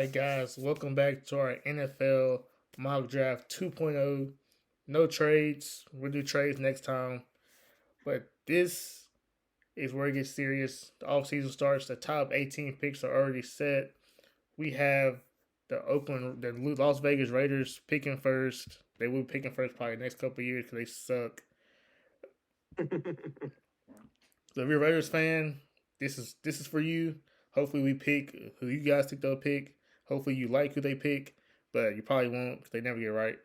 Hey guys, welcome back to our NFL mock draft 2.0. No trades. We'll do trades next time. But this is where it gets serious. The offseason starts. The top 18 picks are already set. We have the Las Vegas Raiders picking first. They will be picking first probably the next couple of years because they suck. So if you're a Raiders fan, this is for you. Hopefully we pick who you guys think they'll pick. Hopefully you like who they pick, but you probably won't because they never get it right.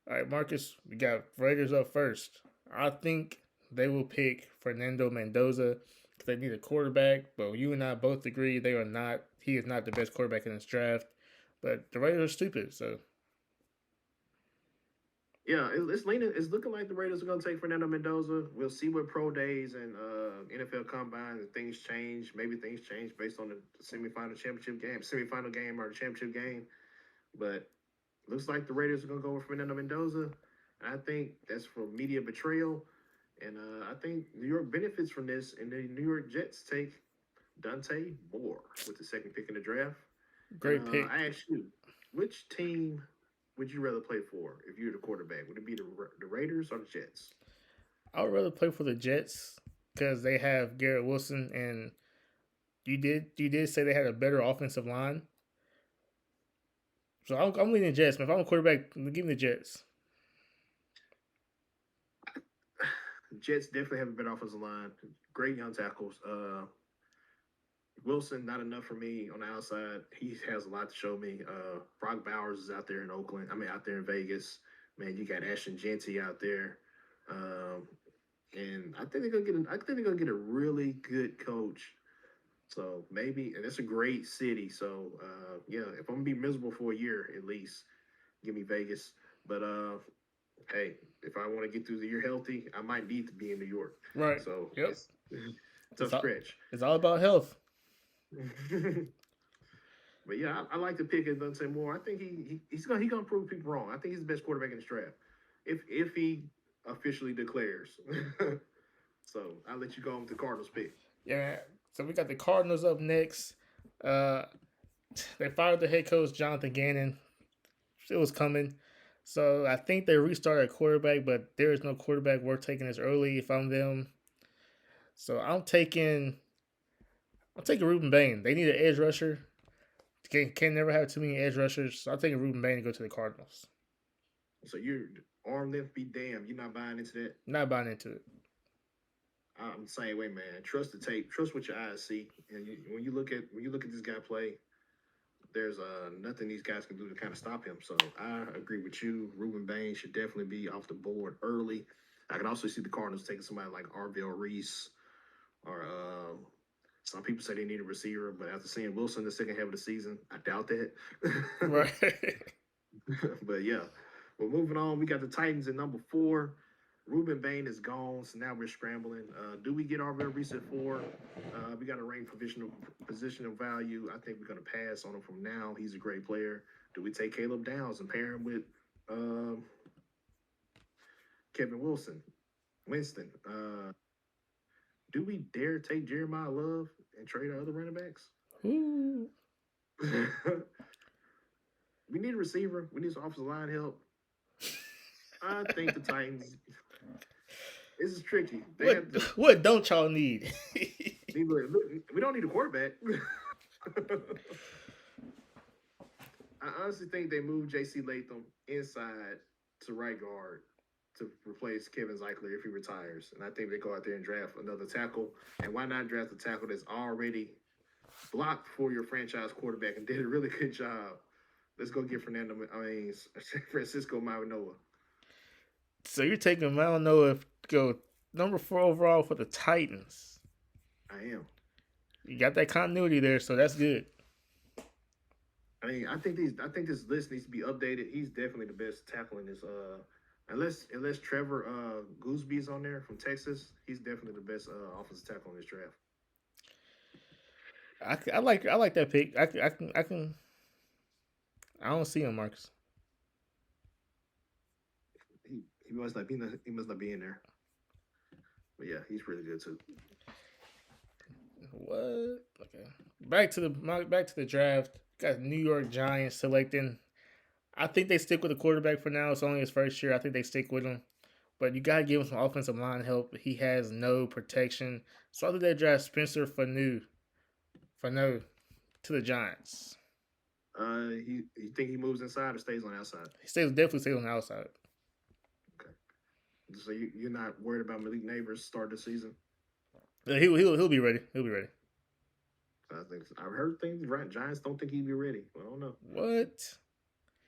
All right, Marcus, we got Raiders up first. I think they will pick Fernando Mendoza because they need a quarterback. But you and I both agree they are not. He is not the best quarterback in this draft. But the Raiders are stupid, so Yeah, it's leaning. It's looking like the Raiders are going to take Fernando Mendoza. We'll see what pro days and NFL combines and things change. Maybe things change based on the semifinal game or the championship game. But looks like the Raiders are going to go with Fernando Mendoza. And I think that's for media betrayal. And I think New York benefits from this. And the New York Jets take Dante Moore with the second pick in the draft. And great pick. I ask you, which team would you rather play for if you're the quarterback? Would it be the Raiders or the Jets? I would rather play for the Jets because they have Garrett Wilson, and you did say they had a better offensive line. So I'm leaning Jets. Man. If I'm a quarterback, give me the Jets. Jets definitely have a better offensive line. Great young tackles. Wilson, not enough for me on the outside. He has a lot to show me. Brock Bowers is out there in Oakland. I mean, out there in Vegas. Man, you got Ashton Genty out there. Um, and I think they're gonna get. I think they're gonna get a really good coach. So maybe, and it's a great city. So yeah, if I'm gonna be miserable for a year at least, give me Vegas. But hey, if I want to get through the year healthy, I might need to be in New York. Right. So Yep. it's It's tough all, stretch. it's all about health. But yeah, I like to pick it Dante Moore. I think he's gonna prove people wrong. I think he's the best quarterback in this draft. If he officially declares. So I'll let you go on with the Cardinals pick. Yeah. So we got the Cardinals up next. Uh, they fired the head coach Jonathan Gannon. It was coming. So I think they restarted a quarterback, but there is no quarterback worth taking this early if I'm them. So I'm taking Ruben Bain. They need an edge rusher. Can never have too many edge rushers. So I'm taking Ruben Bain to go to the Cardinals. So you're arm length be damned. You're not buying into that. Not buying into it. I'm the same way, man. Trust the tape. Trust what your eyes see. And when you look at this guy play, there's nothing these guys can do to kind of stop him. So I agree with you. Ruben Bain should definitely be off the board early. I can also see the Cardinals taking somebody like Arvell Reese or some people say they need a receiver, but after seeing Wilson the second half of the season, I doubt that. Right. But yeah, well, moving on, we got the Titans at number 4. Ruben Bain is gone, so now we're scrambling. Do we get Arvell Reese at 4? We got a rank positional value. I think we're going to pass on him from now. He's a great player. Do we take Caleb Downs and pair him with Kevin Winston? Do we dare take Jeremiah Love and trade our other running backs? Ooh. We need a receiver. We need some offensive line help. I think the Titans. This is tricky. What don't y'all need? We don't need a quarterback. I honestly think they moved J.C. Latham inside to right guard to replace Kevin Zeichler if he retires. And I think they go out there and draft another tackle. And why not draft a tackle that's already blocked for your franchise quarterback and did a really good job? Let's go get Francisco Manoa. So you're taking Manoa to go number 4 overall for the Titans. I am. You got that continuity there, so that's good. I mean, I think this list needs to be updated. He's definitely the best tackle in this. Unless Trevor Goosby's on there from Texas, he's definitely the best offensive tackle in this draft. I like that pick. I can. I don't see him, Marcus. He must not be in there. But yeah, he's really good too. What? Okay. Back to the draft. Got New York Giants selecting. I think they stick with the quarterback for now. It's only his first year. I think they stick with him. But you gotta give him some offensive line help. He has no protection. So I think they draft Spencer Fanu to the Giants. You think he moves inside or stays on the outside? Definitely stays on the outside. Okay. So you're not worried about Malik Neighbors start the season? Yeah, he'll be ready. He'll be ready. I think I've heard things. Right, Giants don't think he'd be ready. I don't know. What?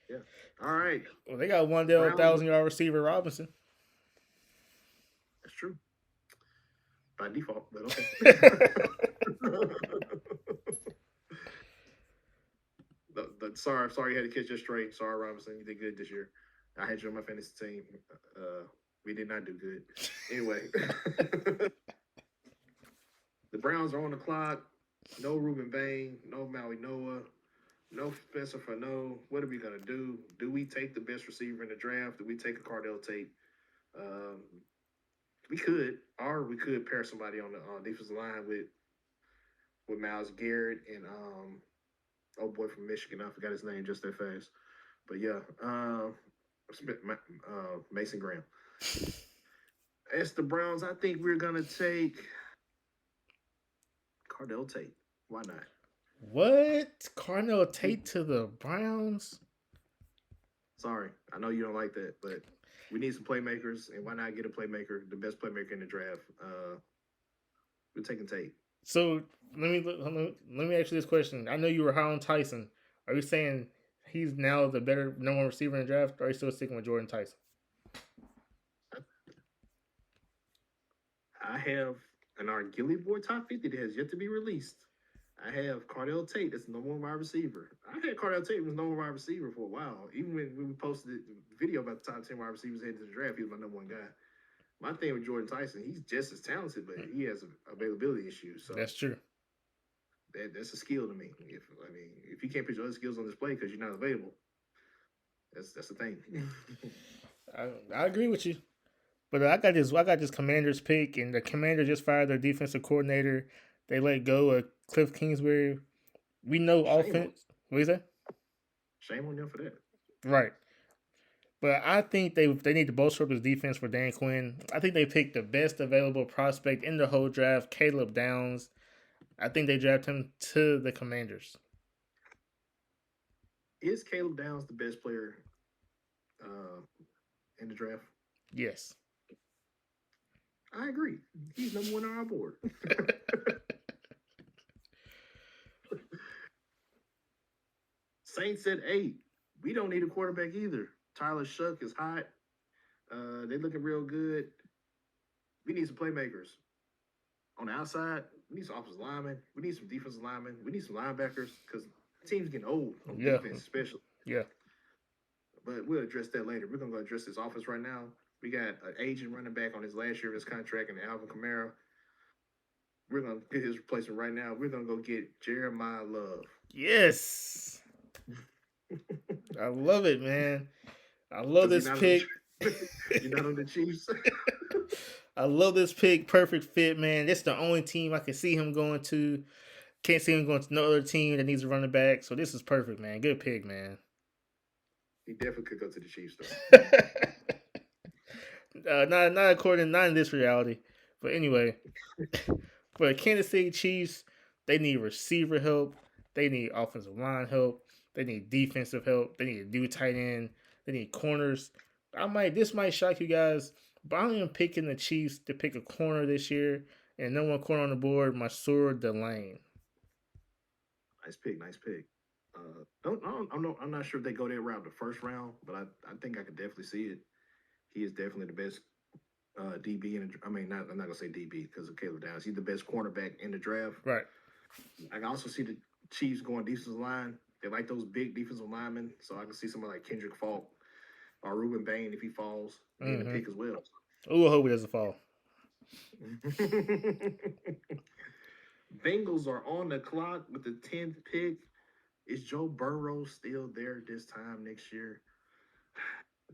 Yeah. All right. Well, they got one 1,000-yard receiver Robinson. That's true. By default, but okay. sorry, you had to catch your straight. Sorry, Robinson, you did good this year. I had you on my fantasy team. We did not do good. Anyway, the Browns are on the clock. No Ruben Bain, no Maui Noah, no Spencer Fano. What are we gonna do? Do we take the best receiver in the draft? Do we take a Cardell Tate? We could, or we could pair somebody on the defensive line with Myles Garrett and old boy from Michigan. I forgot his name just that fast. But yeah, Mason Graham. As the Browns, I think we're gonna take Cardell Tate. Why not? What? Cardell Tate to the Browns? Sorry, I know you don't like that, but we need some playmakers, and why not get a playmaker, the best playmaker in the draft? We're taking Tate. So let me ask you this question. I know you were high on Tyson. Are you saying he's now the better number one receiver in the draft, or are you still sticking with Jordan Tyson? I have an our Gilly Boy top 50 that has yet to be released. I have Cardell Tate as the number one wide receiver. I had Cardell Tate as number one wide receiver for a while. Even when we posted the video about the top 10 wide receivers heading to the draft, he was my number one guy. My thing with Jordan Tyson, he's just as talented, but he has availability issues. So that's true. That's a skill to me. If you can't put your other skills on display because you're not available, that's the thing. I agree with you. But I got this Commanders pick, and the Commanders just fired their defensive coordinator. They let go of Cliff Kingsbury. We know offense. What is that? Shame on them for that. Right. But I think they need to bolster up his defense for Dan Quinn. I think they picked the best available prospect in the whole draft, Caleb Downs. I think they draft him to the Commanders. Is Caleb Downs the best player in the draft? Yes. I agree. He's number one on our board. Saints at 8. We don't need a quarterback either. Tyler Shuck is hot. They're looking real good. We need some playmakers. On the outside, we need some offensive linemen. We need some defensive linemen. We need some linebackers because the team's getting old on defense, especially. Yeah. But we'll address that later. We're going to go address this offense right now. We got an aging running back on his last year of his contract and Alvin Kamara. We're going to get his replacement right now. We're going to go get Jeremiah Love. Yes. I love it, man. I love this pick. You're not on the Chiefs? I love this pick. Perfect fit, man. It's the only team I can see him going to. Can't see him going to no other team that needs a running back. So this is perfect, man. Good pick, man. He definitely could go to the Chiefs, though. Not in this reality. But anyway, for the Kansas City Chiefs, they need receiver help. They need offensive line help. They need defensive help. They need a new tight end. They need corners. This might shock you guys, but I'm even picking the Chiefs to pick a corner this year. And number one corner on the board, Masur Delane. Nice pick. I'm not sure if they go that route the first round, but I think I could definitely see it. He is definitely the best DB I'm not gonna say DB because of Caleb Downs. He's the best cornerback in the draft. Right. I can also see the Chiefs going defensive line. They like those big defensive linemen, so I can see somebody like Kendrick Falk or Ruben Bain if he falls in the pick as well. Oh, I hope he doesn't fall. Bengals are on the clock with the 10th pick. Is Joe Burrow still there this time next year?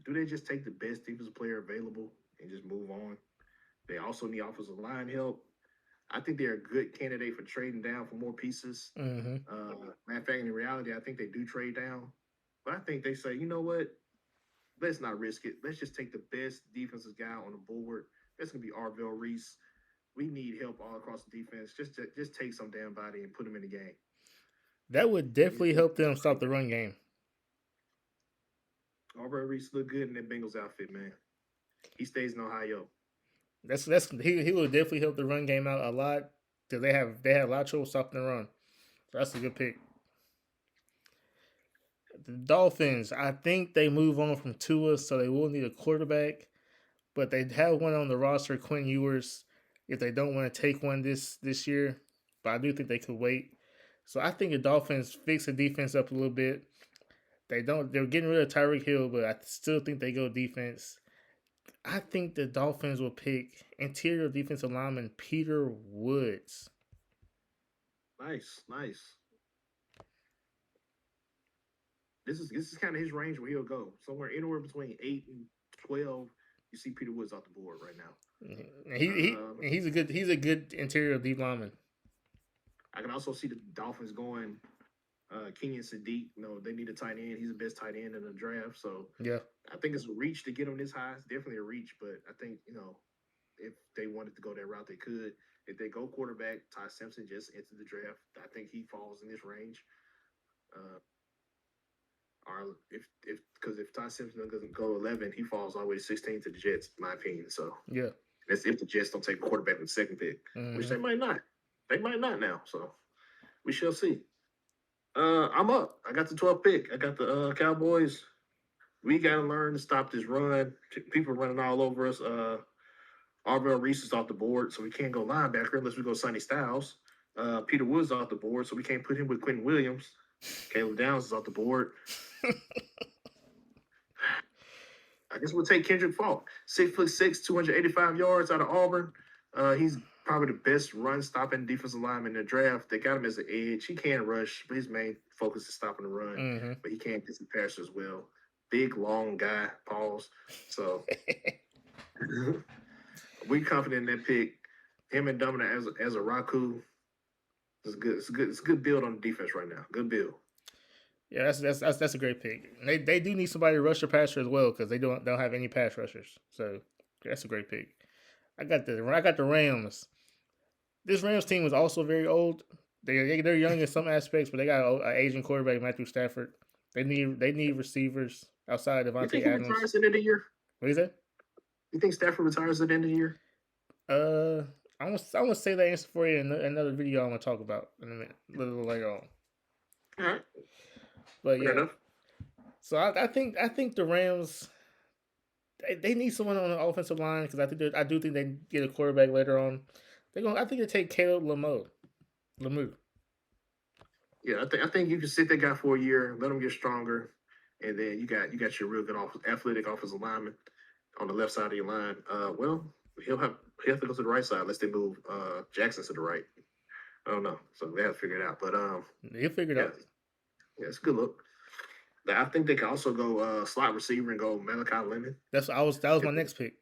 Do they just take the best defensive player available and just move on? They also need offensive line help. I think they're a good candidate for trading down for more pieces. Mm-hmm. Matter of fact, in reality, I think they do trade down. But I think they say, you know what? Let's not risk it. Let's just take the best defensive guy on the board. That's gonna be Arvell Reese. We need help all across the defense. Just take some damn body and put him in the game. That would definitely help them stop the run game. Arvell Reese look good in that Bengals outfit, man. He stays in Ohio. He will definitely help the run game out a lot because they had a lot of trouble stopping the run. So that's a good pick. The Dolphins, I think they move on from Tua, so they will need a quarterback, but they have one on the roster, Quinn Ewers, if they don't want to take one this year. But I do think they could wait. So I think the Dolphins fix the defense up a little bit. They're getting rid of Tyreek Hill, but I still think they go defense. I think the Dolphins will pick interior defensive lineman Peter Woods. Nice. This is kind of his range where he'll go. Somewhere anywhere between 8 and 12. You see Peter Woods off the board right now. He's a good interior deep lineman. I can also see the Dolphins going Kenyon Sadiq. They need a tight end. He's the best tight end in the draft. So yeah, I think it's a reach to get him this high. It's definitely a reach, but I think if they wanted to go that route, they could. If they go quarterback, Ty Simpson just entered the draft. I think he falls in this range. Or if Ty Simpson doesn't go 11, he falls all the way to 16 to the Jets, in my opinion. So yeah, that's if the Jets don't take a quarterback with the second pick, which they might not. They might not now. So we shall see. I'm up. I got the 12th pick. I got the Cowboys. We got to learn to stop this run. People running all over us. Arvell Reese is off the board, so we can't go linebacker unless we go Sonny Styles. Peter Woods off the board, so we can't put him with Quentin Williams. Caleb Downs is off the board. I guess we'll take Kendrick Falk. 6'6", 285 yards out of Auburn. He's probably the best run-stopping defensive lineman in the draft. They got him as an edge. He can rush, but his main focus is stopping the run. But he can get some passer as well. Big, long guy, pause. So we confident in that pick. Him and Dominic as a Raku. It's good. It's a good build on the defense right now. Good build. Yeah, that's a great pick. They do need somebody to rush the passer as well because they don't have any pass rushers. So that's a great pick. I got the Rams. This Rams team is also very old. They're young in some aspects, but they got an Asian quarterback, Matthew Stafford. They need receivers outside of Devontae Adams. You think he retires at the end of the year? What is that? You think Stafford retires at the end of the year? I want to say that answer for you in another video I'm gonna talk about in a minute, a little later on. All right. But yeah. So I think the Rams they need someone on the offensive line because I do think they get a quarterback later on. I think they take Caleb Lemieux. Yeah, I think you can sit that guy for a year, let him get stronger, and then you got your real good athletic offensive lineman on the left side of your line. He'll have to go to the right side unless they move Jackson to the right. I don't know, so they have to figure it out. But he'll figure it out. Yeah, it's a good look. I think they can also go slot receiver and go Malachi Lemon. That was my next pick.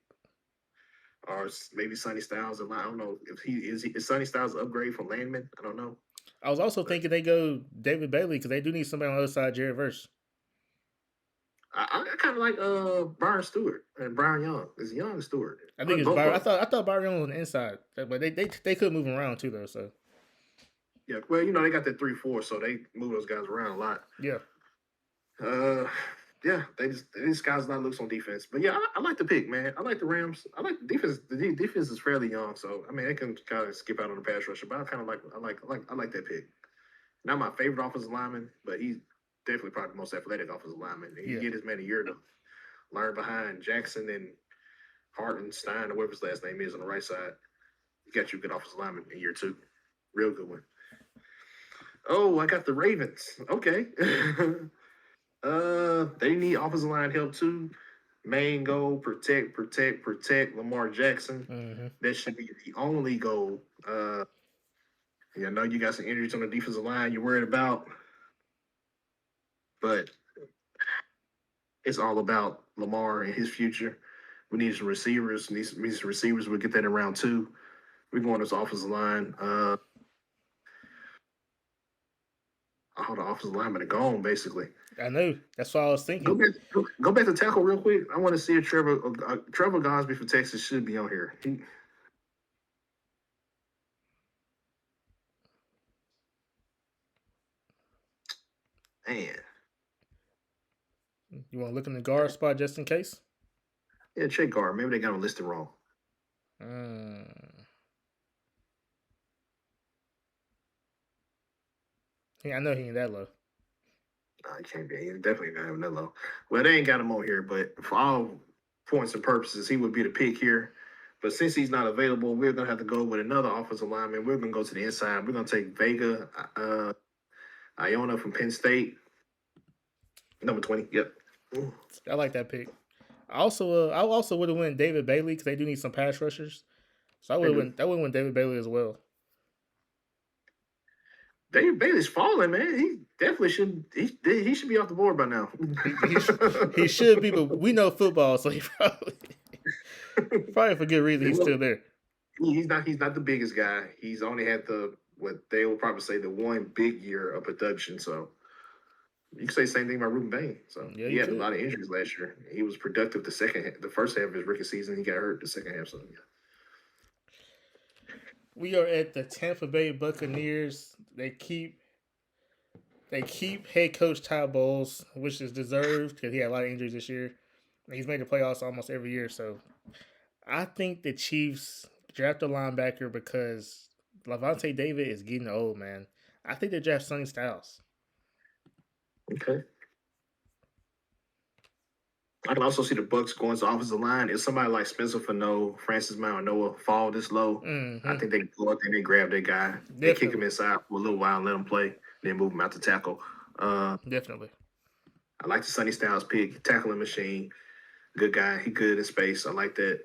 Or maybe Sonny Styles. I don't know if is Sonny Styles an upgrade from Landman. I don't know. I was also thinking they go David Bailey because they do need somebody on the other side, Jared Verse. I kind of like Byron Stewart and Brian Young. It's Young Stewart. I think it's Byron. I thought Byron Young was on the inside, but they could move him around too though. So yeah, well, they got that 3-4, so they move those guys around a lot. Yeah. Yeah, these guys not looks on defense, but yeah, I like the pick, man. I like the Rams. I like the defense. The defense is fairly young, so I mean they can kind of skip out on the pass rusher, but I like that pick. Not my favorite offensive lineman, but he's definitely probably the most athletic offensive lineman. He get his man a year to learn behind Jackson and Hartenstein or whatever his last name is on the right side. You got you a good offensive lineman in year 2, real good one. Oh, I got the Ravens. Okay. They need offensive line help too. Main goal, protect Lamar Jackson. Mm-hmm. That should be the only goal. I know you got some injuries on the defensive line you're worried about, but it's all about Lamar and his future. We need some receivers. Need some receivers. We'll get that in round 2. We going this offensive line. All the offensive linemen are gone, basically. I know. That's what I was Go thinking. back, go back to tackle real quick. I want to see if Trevor Gosby for Texas should be on here. Man, You want to look in the guard spot just in case? yeah, check guard. Maybe they got him listed wrong. Yeah, I know he ain't that low. He can't be. He's definitely not having that low. Well, they ain't got him on here, but for all points and purposes, he would be the pick here. But since he's not available, we're gonna have to go with another offensive lineman. We're gonna go to the inside. We're gonna take Vega, Iona from Penn State, number 20. Yep. I like that pick. I also would have went David Bailey because they do need some pass rushers. So I would went David Bailey as well. David Bailey's falling, man. He definitely should. He should be off the board by now. he should be, but we know football, so he probably for good reason he's still there. He's not the biggest guy. He's only had what they will probably say the one big year of production. So you can say the same thing about Ruben Bain. So yeah, he had a lot of injuries last year. He was productive the first half of his rookie season. He got hurt the second half. So yeah. We are at the Tampa Bay Buccaneers. They keep head coach Todd Bowles, which is deserved because he had a lot of injuries this year. He's made the playoffs almost every year. So I think the Chiefs draft a linebacker because Lavonte David is getting old, man. I think they draft Sonny Styles. Okay. I can also see the Bucs going to offensive line. If somebody like Spencer Fano, Francis Mount fall this low, I think they go up there and they grab their guy. They kick him inside for a little while and let him play, then move him out to tackle. Definitely. I like the Sonny Styles pick. Tackling machine. Good guy. He good in space. I like that.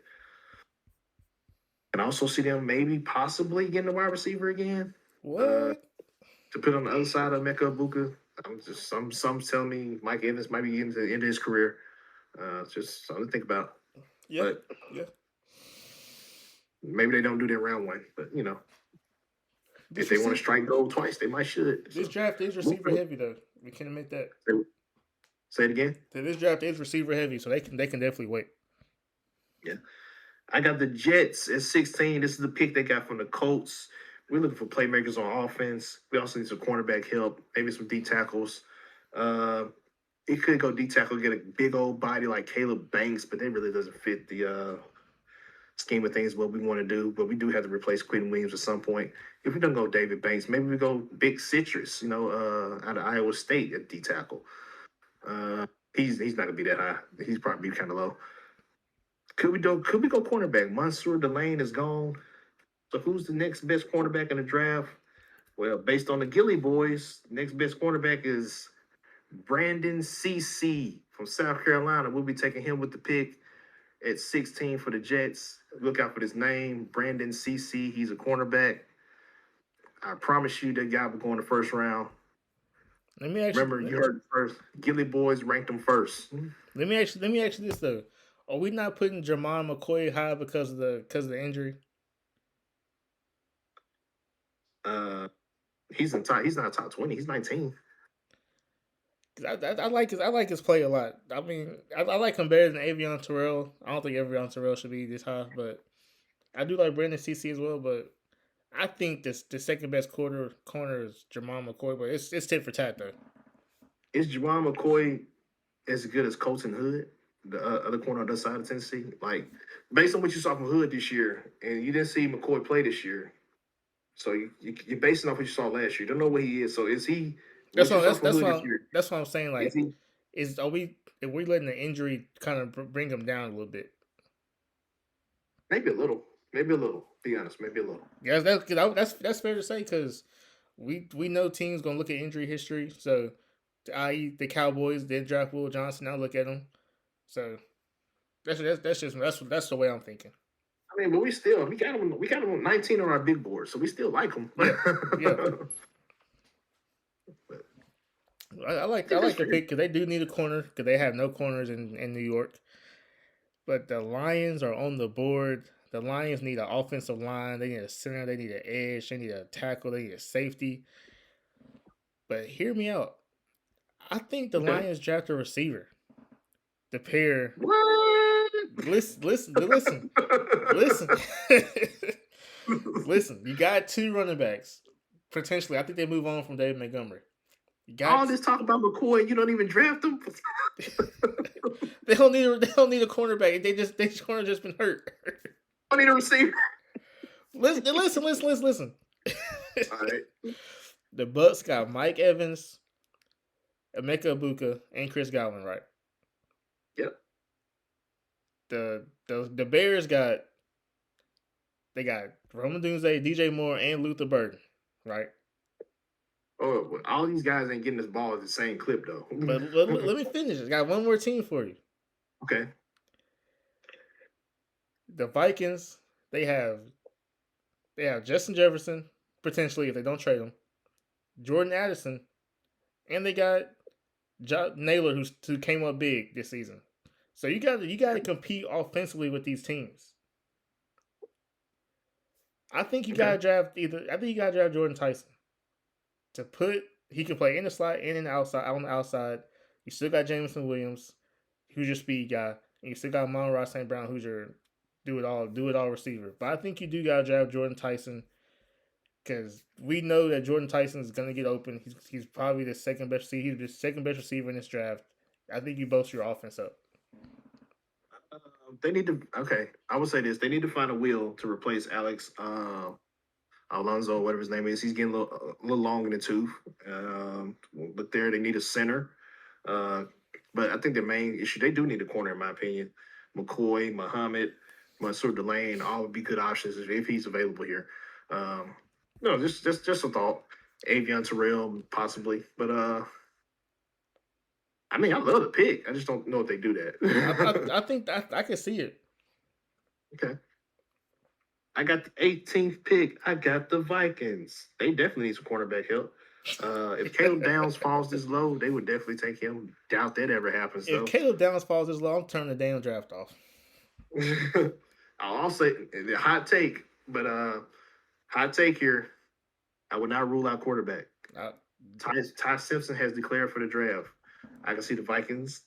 And I also see them maybe possibly getting a wide receiver again. What? To put on the other side of Mecca Ibuka. Some telling me Mike Evans might be getting to the end of his career. Just something to think about. Yeah. Maybe they don't do that in round one, but if they want to strike gold twice, they might should. This draft is receiver heavy though. We can admit that. Say it again. This draft is receiver heavy, so they can definitely wait. Yeah. I got the Jets at 16. This is the pick they got from the Colts. We're looking for playmakers on offense. We also need some cornerback help, maybe some D tackles. It could go D tackle, get a big old body like Caleb Banks, but that really doesn't fit the scheme of things what we want to do. But we do have to replace Quentin Williams at some point. If we don't go David Banks, maybe we go Big Citrus, out of Iowa State at D tackle. He's not gonna be that high. He's probably kind of low. Could we go cornerback? Mansour Delane is gone. So who's the next best cornerback in the draft? Well, based on the Gilly boys, next best cornerback is Brandon CC from South Carolina. We'll be taking him with the pick at 16 for the Jets. Look out for this name, Brandon CC. He's a cornerback. I promise you that guy will go in the first round. You heard first. Gilly boys ranked him first. Let me ask you this though: are we not putting Jermon McCoy high because of the injury? He's not top 20. He's 19. I like his play a lot. I mean, I like him better than Avion Terrell. I don't think Avion Terrell should be this high, but I do like Brandon CC as well. But I think the second best corner is Jermon McCoy, but it's tit for tat though. Is Jermon McCoy as good as Colton Hood, the other corner on the other side of Tennessee? Like, based on what you saw from Hood this year, and you didn't see McCoy play this year, so you're basing off what you saw last year. You don't know what he is. So is he? That's what I'm saying. Like, are we letting the injury kind of bring him down a little bit? Maybe a little. Be honest, maybe a little. Yeah, that's fair to say because we know teams gonna look at injury history. So, i.e. the Cowboys did draft Will Johnson. Now look at him. So that's the way I'm thinking. I mean, but we got him 19 on our big board, so we still like him. Yeah. I like the pick because they do need a corner because they have no corners in New York. But the Lions are on the board. The Lions need an offensive line. They need a center. They need an edge. They need a tackle. They need a safety. But hear me out. I think the Okay. Lions draft a receiver. The pair. What? Listen. Listen. You got 2 running backs. Potentially. I think they move on from David Montgomery. You got All this talk about McCoy, you don't even draft him. they don't need a cornerback. Their corner just been hurt. I need a receiver. Listen. All right. The Bucks got Mike Evans, Emeka Ibuka, and Chris Godwin, right? Yep. The Bears got Roman Dunze, DJ Moore, and Luther Burden, right? Oh, well, all these guys ain't getting this ball at the same clip though. But let me finish. I got one more team for you. Okay. The Vikings, they have Justin Jefferson, potentially if they don't trade him, Jordan Addison, and they got Naylor who came up big this season. So you got to compete offensively with these teams. I think you gotta draft Jordan Tyson. He can play in the slot and in the outside. On the outside, you still got Jameson Williams, who's your speed guy, and you still got Amon-Ra St. Brown, who's your do it all receiver. But I think you do gotta draft Jordan Tyson because we know that Jordan Tyson is gonna get open. He's probably the second best receiver. He's the second best receiver in this draft. I think you bolster your offense up. They need to. Okay, I would say this: they need to find a wheel to replace Alex. Alonzo, whatever his name is, he's getting a little long in the tooth. But they need a center. But I think the main issue, they do need a corner, in my opinion. McCoy, Muhammad, Mansour Delane, all would be good options if he's available here. No, just a thought. Avion Terrell, possibly. But, I mean, I love the pick. I just don't know if they do that. I think I can see it. Okay. I got the 18th pick. I got the Vikings. They definitely need some cornerback help. If Caleb Downs falls this low, they would definitely take him. Doubt that ever happens, though. If Caleb Downs falls this low, I'm turning the damn draft off. I'll say the hot take, but hot take here. I would not rule out quarterback. Ty Simpson has declared for the draft. I can see the Vikings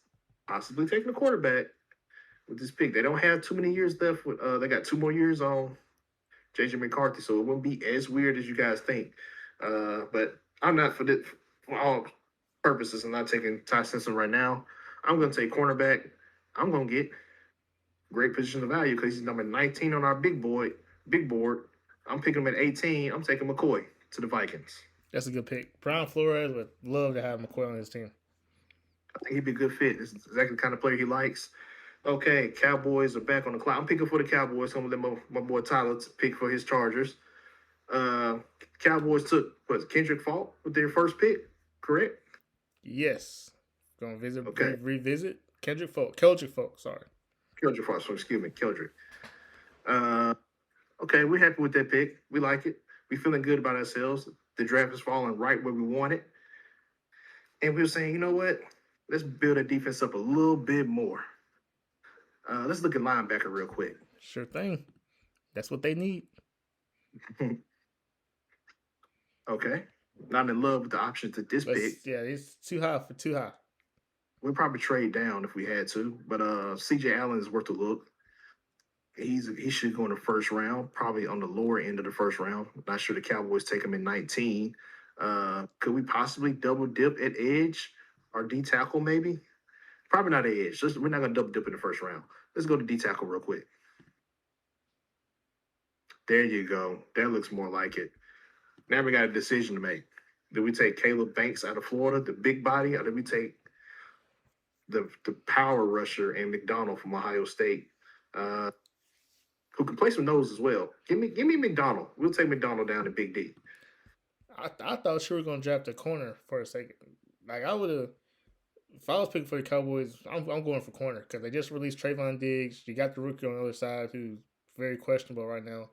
possibly taking a quarterback with this pick. They don't have too many years left. They got 2 more years on J.J. McCarthy, so it wouldn't be as weird as you guys think. But I'm not for all purposes. I'm not taking Ty Simpson right now. I'm going to take cornerback. I'm going to get great position of value because he's number 19 on our big board. I'm picking him at 18. I'm taking McCoy to the Vikings. That's a good pick. Brian Flores would love to have McCoy on his team. I think he'd be a good fit. This is exactly the kind of player he likes. Okay, Cowboys are back on the clock. I'm picking for the Cowboys. I'm going to let my boy Tyler pick for his Chargers. Cowboys took, Kendrick Falk with their first pick, correct? Yes. Going to revisit Kendrick Falk. Keldrick Falk. Excuse me, Keldrick. Okay, we're happy with that pick. We like it. We're feeling good about ourselves. The draft is falling right where we want it. And we were saying, you know what? Let's build our defense up a little bit more. Let's look at linebacker real quick. Sure thing. That's what they need. Okay. Not in love with the options at this pick. Yeah, it's too high. We'd probably trade down if we had to. But C.J. Allen is worth a look. He should go in the first round, probably on the lower end of the first round. Not sure the Cowboys take him in 19. Could we possibly double dip at edge or D tackle maybe? Probably not at edge. We're not going to double dip in the first round. Let's go to D tackle real quick. There you go. That looks more like it. Now we got a decision to make. Do we take Caleb Banks out of Florida, the big body, or do we take the power rusher and McDonald from Ohio State, who can play some nose as well? Give me McDonald. We'll take McDonald down to Big D. I thought you were going to draft a corner for a second. Like I would have, if I was picking for the Cowboys, I'm going for corner because they just released Trayvon Diggs. You got the rookie on the other side who's very questionable right now.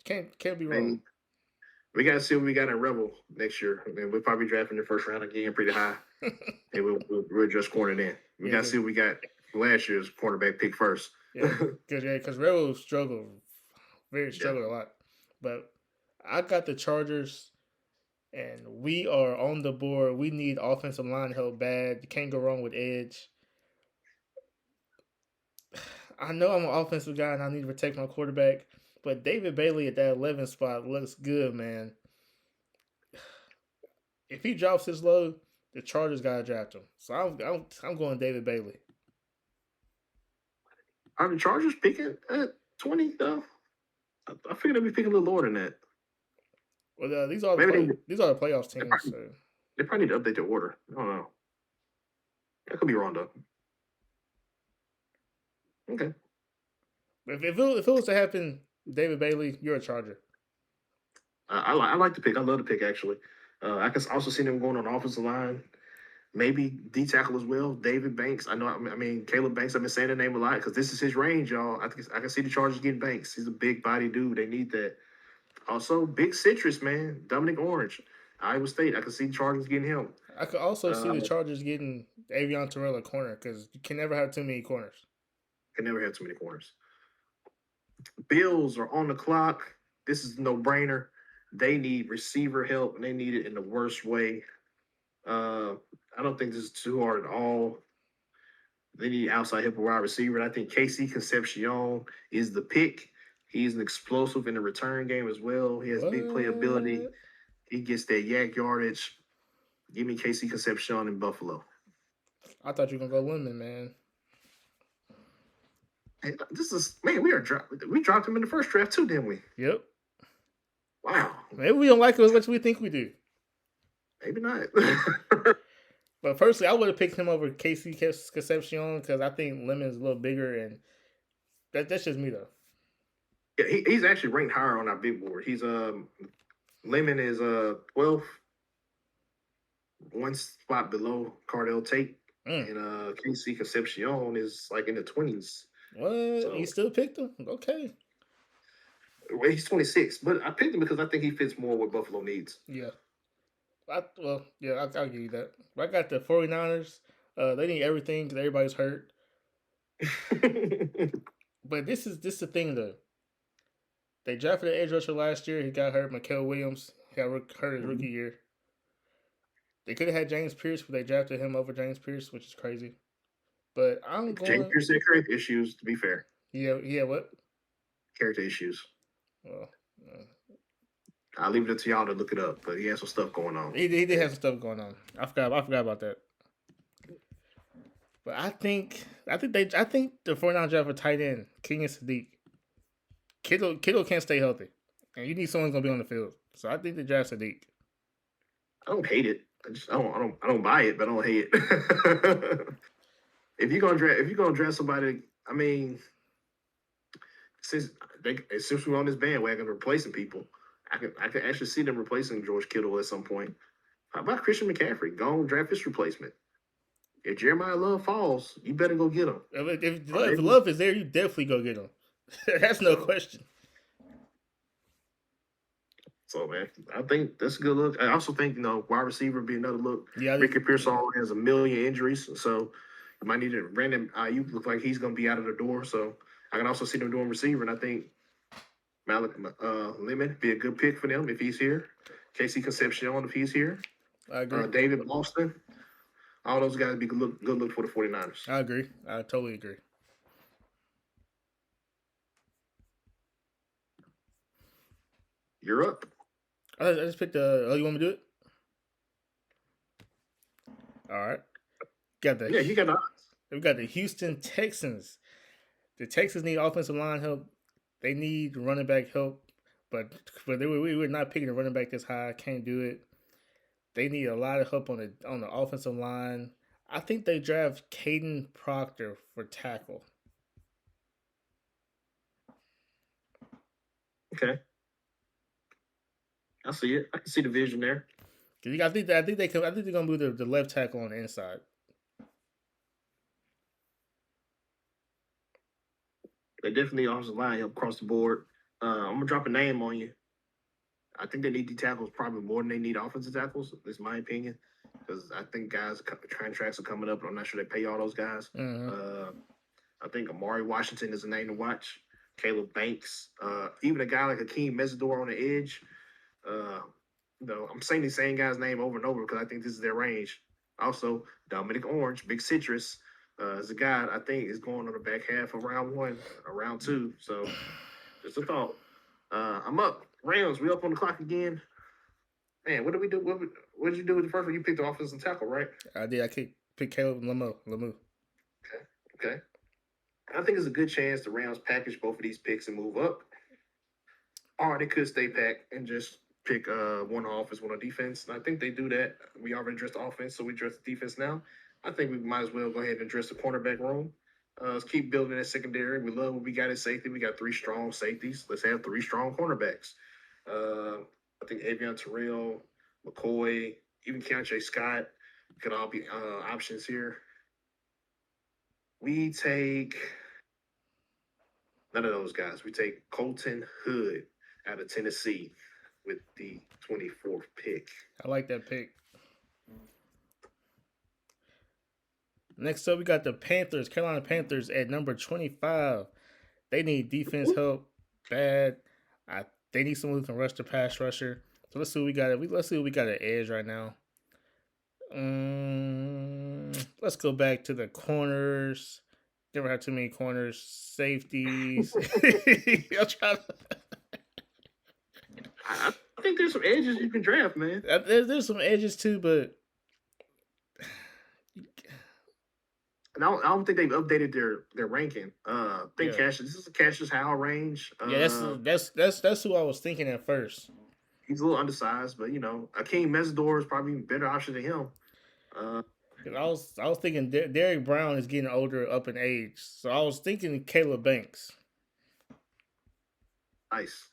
Can't be wrong. And we got to see what we got in Rebel next year. I mean, we'll probably draft in the first round again pretty high. And we'll address corner then. We got to see what we got last year's cornerback pick first. Because Rebel struggled very Yeah. struggled a lot. But I got the Chargers, and we are on the board. We need offensive line help bad. You can't go wrong with edge. I know I'm an offensive guy, and I need to protect my quarterback. But David Bailey at that 11 spot looks good, man. If he drops his low, the Chargers gotta draft him. So I'm going David Bailey. Are the Chargers picking at 20 though? I figured they'd be picking a little lower than that. Well, Maybe these are the playoffs they, teams. probably, So they probably need to update their order. I don't know. I could be wrong though. Okay. if it was to happen, David Bailey, you're a Charger. I like the pick. I love the pick actually. I can also see them going on the offensive line. Maybe D tackle as well. David Banks. I know. I mean, Caleb Banks. I've been saying the name a lot because this is his range, y'all. I can see the Chargers getting Banks. He's a big body dude. They need that. Also, big citrus man, Dominic Orange, Iowa State. I can see the Chargers getting him. I could also see the Chargers getting Avion Terrell a corner because you can never have too many corners. Can never have too many corners. Bills are on the clock. This is no brainer. They need receiver help, and they need it in the worst way. I don't think this is too hard at all. They need outside help with wide receiver. And I think Casey Concepcion is the pick. He's an explosive in the return game as well. He has big playability. He gets that yak yardage. Give me Casey Concepcion in Buffalo. I thought you were gonna go Lemon, man. Hey, this is man. We dropped him in the first draft too, didn't we? Yep. Wow. Maybe we don't like him as much as we think we do. Maybe not. But personally, I would have picked him over Casey Concepcion because I think Lemon's a little bigger, and that's just me though. Yeah, he's actually ranked higher on our big board. He's Lemon is 12th, one spot below Cardell Tate, and Casey Concepcion is like in the 20s. What? So, you still picked him? Okay. Well, he's 26, but I picked him because I think he fits more what Buffalo needs. Yeah. I'll give you that. I got the 49ers. They need everything because everybody's hurt. But this is the thing though. They drafted an edge rusher last year. He got hurt. Mikael Williams got hurt his rookie year. They could have had James Pierce, but they drafted him over James Pierce, which is crazy. But I'm going. James Pierce had character issues. To be fair. Yeah. What? Character issues. Well. I'll leave it to y'all to look it up, but he has some stuff going on. He did have some stuff going on. I forgot about that. But I think the 49ers draft a tight end, King and Sadiq. Kittle can't stay healthy, and you need someone gonna be on the field. So I think they draft Sadiq. I don't hate it. I don't buy it, but I don't hate it. If you're gonna draft somebody, I mean, since we're on this bandwagon replacing people. I can actually see them replacing George Kittle at some point. How about Christian McCaffrey? Go and draft his replacement. If Jeremiah Love falls, you better go get him. If Love is there, you definitely go get him. That's no question. So, man, I think that's a good look. I also think, wide receiver would be another look. Yeah, Ricky Pearsall has a million injuries, so you might need to Brandon Ayuk look like he's going to be out of the door. So I can also see them doing receiver, and I think Malik Lemon be a good pick for them if he's here. Casey Concepcion if he's here. I agree. David Boston. All those guys be good look for the 49ers. I agree. I totally agree. You're up. I just picked the. Oh, you want me to do it? All right. You got the odds. We got the Houston Texans. The Texans need offensive line help. They need running back help, but we were not picking a running back this high. Can't do it. They need a lot of help on the offensive line. I think they draft Caden Proctor for tackle. Okay, I see it. I can see the vision there. I think they're gonna move the left tackle on the inside. They definitely offensive line help across the board. I'm gonna drop a name on you. I think they need D tackles probably more than they need offensive tackles. That's my opinion, because I think contracts are coming up, and I'm not sure they pay all those guys. Mm-hmm. I think Amari Washington is a name to watch. Caleb Banks, even a guy like Akeem Mesidor on the edge. Uh, I'm saying the same guy's name over and over because I think this is their range. Also, Dominic Orange, Big Citrus, is a guy I think is going on the back half of round one or round two. So just a thought. I'm up. Rams, we up on the clock again. Man, what did we do? What did you do with the first one? You picked the offensive tackle, right? I did. I pick Caleb Lemu. Okay. Okay. I think it's a good chance the Rams package both of these picks and move up. Or they could stay packed and just pick one on offense, one on defense. And I think they do that. We already addressed the offense, so we address the defense now. I think we might as well go ahead and address the cornerback room. Let's keep building that secondary. We love what we got at safety. We got 3 strong safeties. Let's have 3 strong cornerbacks. I think Avion Terrell, McCoy, even Keontae Scott could all be options here. We take none of those guys. We take Colton Hood out of Tennessee with the 24th pick. I like that pick. Next up, we got the Panthers, Carolina Panthers at number 25. They need defense help bad. They need someone who can rush the pass rusher. So let's see what we got. Let's see what we got at edge right now. Let's go back to the corners. Never had too many corners. Safeties. I'm trying to... I think there's some edges you can draft, man. There's some edges too, but and I don't think they've updated their ranking. I think this is a Cassius Howell range. That's who I was thinking at first. He's a little undersized, but Akeem Mesidor is probably a better option than him. I was thinking Derek Brown is getting older, up in age, so I was thinking Caleb Banks. Nice.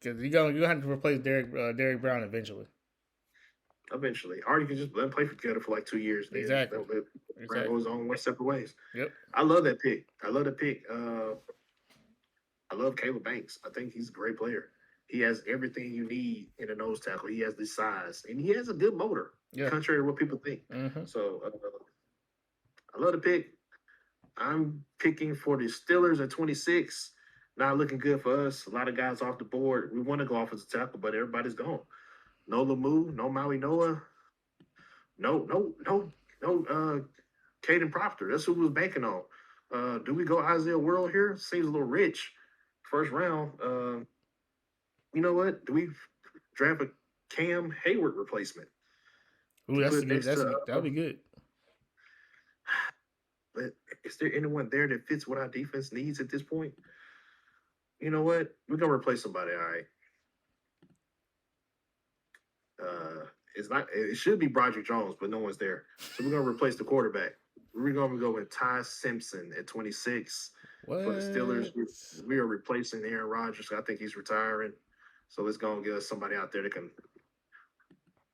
Because you have to replace Derek Brown eventually. Or you can just let him play together for like 2 years. Exactly. Brown goes on one separate ways. Yep. I love that pick. I love Caleb Banks. I think he's a great player. He has everything you need in a nose tackle. He has the size, and he has a good motor, contrary to what people think. Mm-hmm. So I love the pick. I'm picking for the Steelers at 26. Not looking good for us. A lot of guys off the board. We want to go offensive tackle, but everybody's gone. No Lemu, no Maui Noah, no Caden Proctor. That's who we was banking on. Do we go Isaiah World here? Seems a little rich. First round. You know what? Do we draft a Cam Hayward replacement? Ooh, that'll be good. But is there anyone there that fits what our defense needs at this point? You know what? We're gonna replace somebody, all right. It should be Broderick Jones, but no one's there. So we're gonna replace the quarterback. We're gonna go with Ty Simpson at 26 for the Steelers. We are replacing Aaron Rodgers. I think he's retiring. So let's go and get us somebody out there that can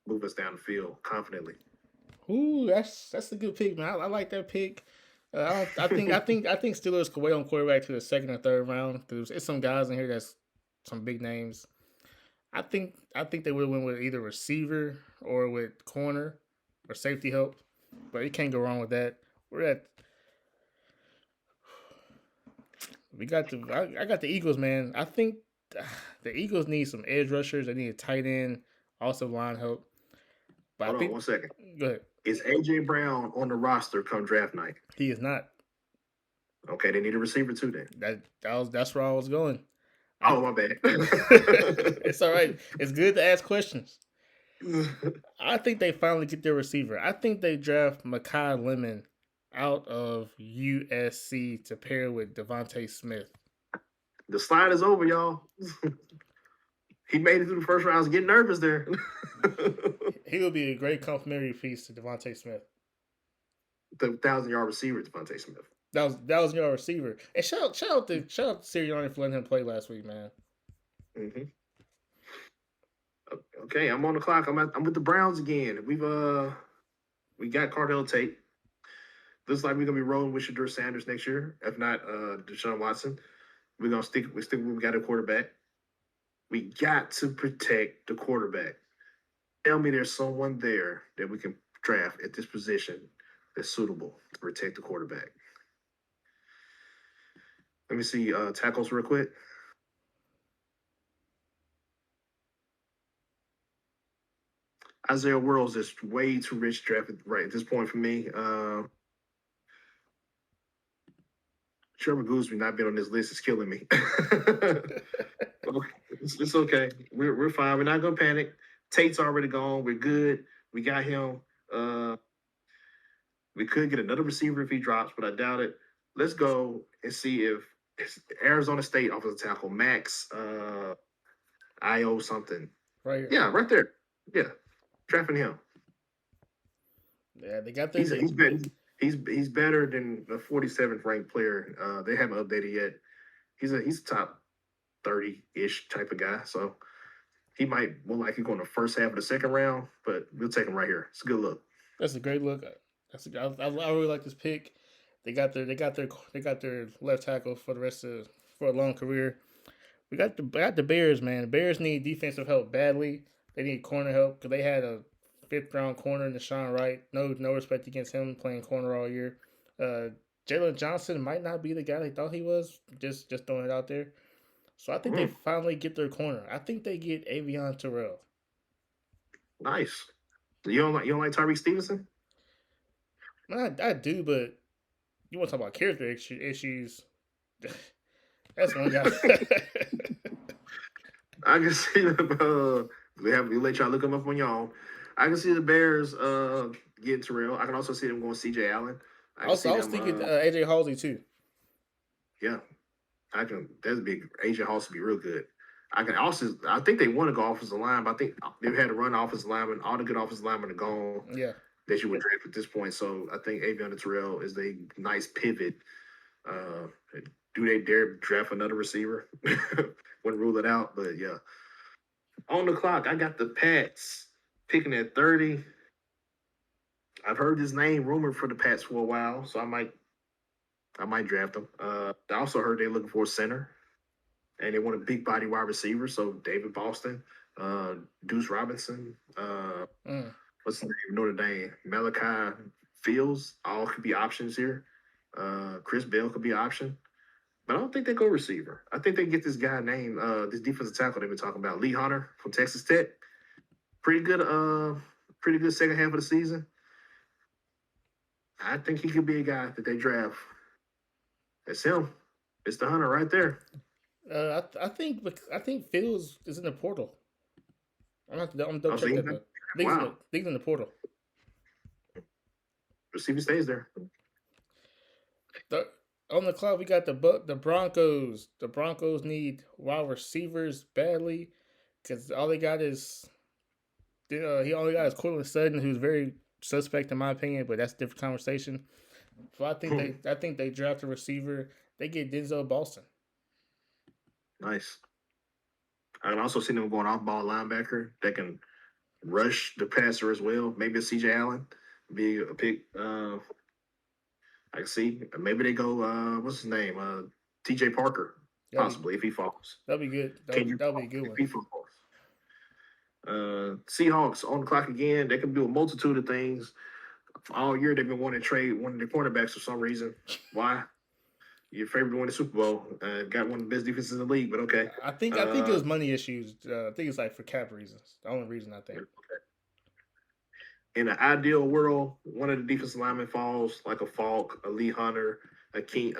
move us down the field confidently. Ooh, that's a good pick, man. I like that pick. I think Steelers could wait on quarterback to the second or third round. There's some guys in here that's some big names. I think they would have went with either receiver or with corner or safety help, but you can't go wrong with that. I got the Eagles, man. I think the Eagles need some edge rushers. They need a tight end, also line help. But Hold on 1 second. Go ahead. Is AJ Brown on the roster come draft night? He is not. Okay, they need a receiver too then. That's where I was going. Oh, my bad. It's all right. It's good to ask questions. I think they finally get their receiver. I think they draft Mekhi Lemon out of USC to pair with Devontae Smith. The slide is over, y'all. He made it through the first round. I was getting nervous there. He will be a great complimentary piece to Devontae Smith. The 1,000-yard receiver, Devontae Smith. That was your receiver. And shout out to Sirianni for letting him play last week, man. Mm-hmm. Okay, I'm on the clock. I'm with the Browns again. We got Cardell Tate. Looks like we're gonna be rolling with Shedeur Sanders next year. If not, Deshaun Watson. We're gonna stick with we got a quarterback. We got to protect the quarterback. Tell me there's someone there that we can draft at this position that's suitable to protect the quarterback. Let me see tackles real quick. Isaiah World's is way too rich drafted right at this point for me. Trevor Gooseby not being on this list is killing me. It's okay. We're fine. We're not gonna panic. Tate's already gone. We're good. We got him. We could get another receiver if he drops, but I doubt it. Let's go and see if Arizona State offensive tackle Max IO something. Right here. Yeah, right there. Yeah, drafting him. Yeah, they got their. He's better than the 47th ranked player. They haven't updated yet. He's a top 30-ish type of guy. So he might more likely go in the first half of the second round, but we'll take him right here. It's a good look. That's a great look. I really like this pick. They got their left tackle for a long career. We got the Bears, man. The Bears need defensive help badly. They need corner help because they had a 5th round corner in Deshaun Wright. No respect against him playing corner all year. Jalen Johnson might not be the guy they thought he was. Just throwing it out there. So I think they finally get their corner. I think they get Avion Terrell. Nice. You don't like Tyreek Stevenson? I do, but you want to talk about character issues? That's one guy. I can see the we let y'all look them up on y'all. I can see the Bears getting Terrell. I can also see them going C.J. Allen. I was thinking A.J. Halsey too. Yeah, I can. That's big. A.J. Halsey be real good. I think they want to go offensive line, but I think they've had to run offensive linemen. All the good offensive linemen are gone. Yeah. That you would draft at this point. So I think Avion Terrell is a nice pivot. Do they dare draft another receiver? Wouldn't rule it out, but yeah. On the clock, I got the Pats picking at 30. I've heard his name rumored for the Pats for a while, so I might draft him. I also heard they're looking for a center, and they want a big body wide receiver. So David Boston, Deuce Robinson, what's his name? Notre Dame, Malachi Fields, all could be options here. Chris Bell could be an option. But I don't think they go receiver. I think they get this guy named, this defensive tackle they've been talking about, Lee Hunter from Texas Tech. Pretty good second half of the season. I think he could be a guy that they draft. That's him. It's the Hunter right there. I think Fields is in the portal. I'm double check that. He's in the portal. Receiver stays there. On the clock, we got the Broncos. The Broncos need wide receivers badly because all they got is he only got Cortland Sutton, who's very suspect in my opinion, but that's a different conversation. So I think they draft a receiver. They get Denzel Boston. Nice. I can also see them going off-ball linebacker that can rush the passer as well. Maybe a C.J. Allen be a pick. I can see. Maybe they go, what's his name? T.J. Parker, possibly, if he falls. That'd be good. That'd be a good one. If he falls. Seahawks on the clock again. They can do a multitude of things. All year they've been wanting to trade one of their cornerbacks for some reason. Why? Your favorite to win the Super Bowl. Got one of the best defenses in the league, but okay. I think it was money issues. I think it's like for cap reasons. The only reason I think. Okay. In an ideal world, one of the defensive linemen falls, like a Falk, a Lee Hunter, a King.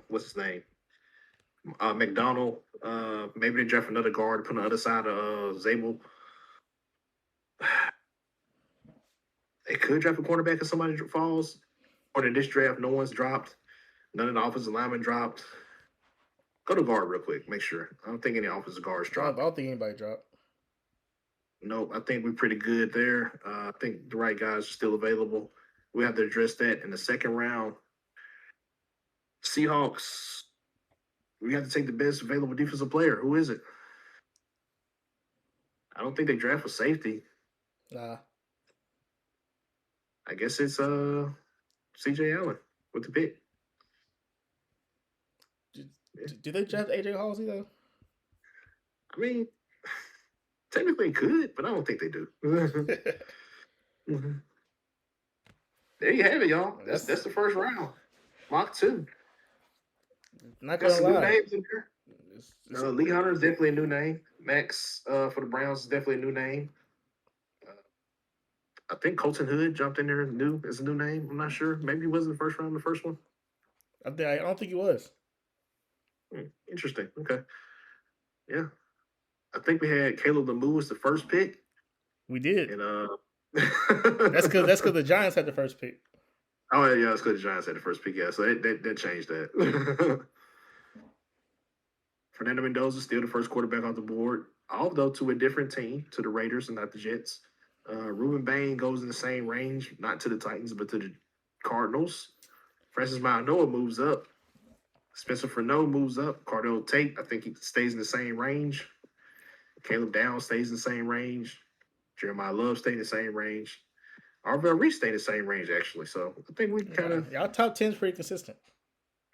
What's his name? McDonald. Maybe they draft another guard, put on the other side of Zabel. They could draft a cornerback if somebody falls. Or in this draft, no one's dropped. None of the offensive linemen dropped. Go to guard real quick. Make sure. I don't think any offensive guards dropped. I don't think anybody dropped. Nope. I think we're pretty good there. I think the right guys are still available. We have to address that in the second round. Seahawks. We have to take the best available defensive player. Who is it? I don't think they draft a safety. Nah. I guess it's C.J. Allen with the pick. Do they draft A.J. Halsey though? I mean, technically could, but I don't think they do. There you have it, y'all. That's the first round. Mock 2. Not Got gonna some new lie. names in there. Lee Hunter is definitely a new name. Max for the Browns is definitely a new name. I think Colton Hood jumped in there as a new name. I'm not sure. Maybe he was in the first round, the first one. I don't think he was. Interesting. Okay. Yeah. I think we had Caleb Lamu as the first pick. We did. And that's because the Giants had the first pick. Oh yeah, it's because the Giants had the first pick. Yeah, so that changed that. Fernando Mendoza still the first quarterback off the board, although to a different team, to the Raiders and not the Jets. Ruben Bain goes in the same range, not to the Titans, but to the Cardinals. Francis Manoa moves up. Spencer Furneaux moves up. Cardell Tate, I think he stays in the same range. Caleb Downs stays in the same range. Jeremiah Love stays in the same range. Arvell Reese stayed in the same range, actually. So I think we kind of y'all top 10 is pretty consistent.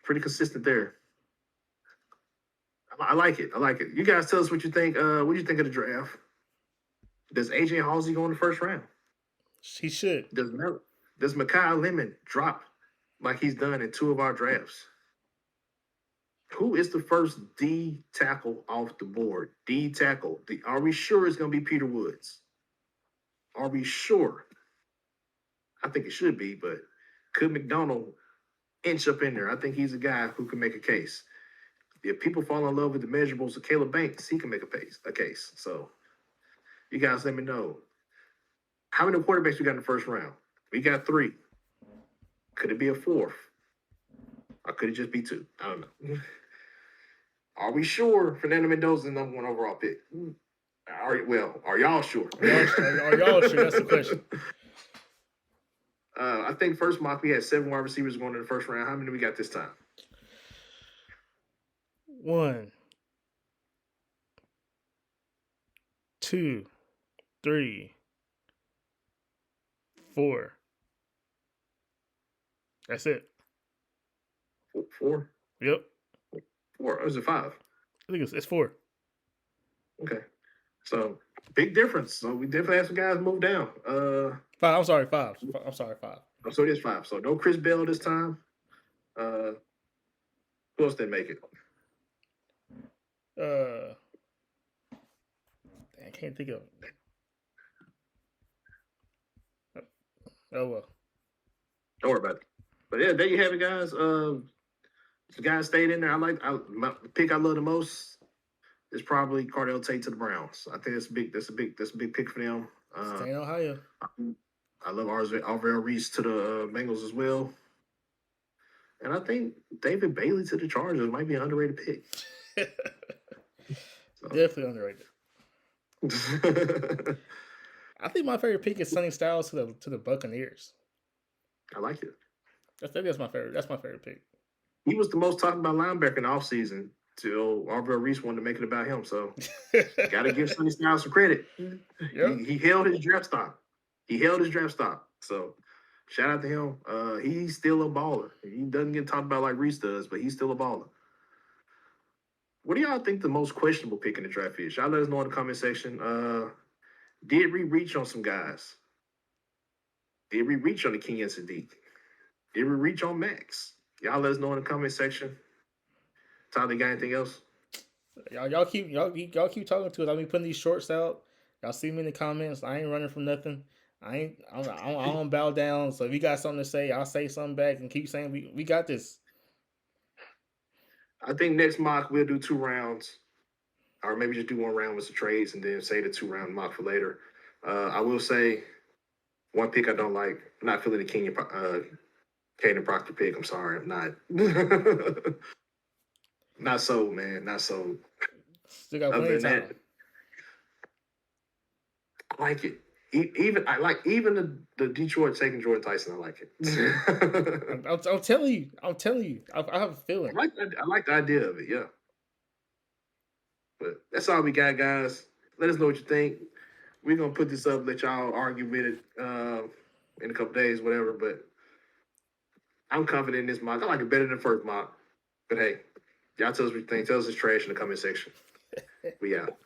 Pretty consistent there. I like it. I like it. You guys tell us what you think. What do you think of the draft? Does AJ Halsey go in the first round? He should. Does Mekhi Lemon drop like he's done in 2 of our drafts? Who is the first D tackle off the board? D tackle. Are we sure it's going to be Peter Woods? Are we sure? I think it should be, but could McDonald inch up in there? I think he's a guy who can make a case. If people fall in love with the measurables of Caleb Banks, he can make a case. So you guys let me know. How many quarterbacks we got in the first round? We got 3. Could it be a 4th? Or could it just be 2? I don't know. Are we sure Fernando Mendoza is the number 1 overall pick? Are y'all sure? Are y'all sure? That's the question. I think first mock we had 7 wide receivers going in the first round. How many we got this time? 1, 2, 3, 4. That's it. 4? Yep. 4. Or is it 5? I think it's 4. Okay. So big difference. So we definitely have some guys move down. 5. I'm sorry, 5. I'm sorry, 5. Oh, so it is 5. So no Chris Bell this time. Who else didn't make it? I can't think of it. Oh well. Don't worry about it. But yeah, there you have it, guys. The guys stayed in there. The pick I love the most is probably Cardell Tate to the Browns. I think that's a big pick for them. Stay in Ohio. I love Arvell Reese to the Bengals as well. And I think David Bailey to the Chargers might be an underrated pick. Definitely underrated. I think my favorite pick is Sonny Styles to the Buccaneers. I like it. I think that's my favorite. That's my favorite pick. He was the most talked about linebacker in the offseason till Arvell Reese wanted to make it about him. So got to give Sonny Styles some credit. Yep. He held his draft stock. So shout out to him. He's still a baller. He doesn't get talked about like Reese does, but he's still a baller. What do y'all think the most questionable pick in the draft is? Y'all let us know in the comment section. Did we reach on some guys? Did we reach on the Kenyon Sadiq? Did we reach on Max? Y'all let us know in the comment section. Tyler, got anything else? Y'all keep talking to us. I'll be putting these shorts out. Y'all see me in the comments. I ain't running from nothing. I don't bow down. So if you got something to say, I'll say something back and keep saying we got this. I think next mock we'll do 2 rounds, or maybe just do 1 round with some trades and then say the 2-round mock for later. I will say one pick I don't like. I'm not feeling the Caden Proctor pick. I'm sorry, I'm not. Not sold, man. Not sold. Still got plenty of time. I like it. Even the Detroit taking Jordan Tyson. I like it. I'm telling you. I have a feeling. I like the idea of it. Yeah. But that's all we got, guys. Let us know what you think. We're gonna put this up, let y'all argue with it in a couple days, whatever. But I'm confident in this mock. I like it better than the first mock. But hey, y'all tell us what you think. Tell us it's trash in the comment section. We out.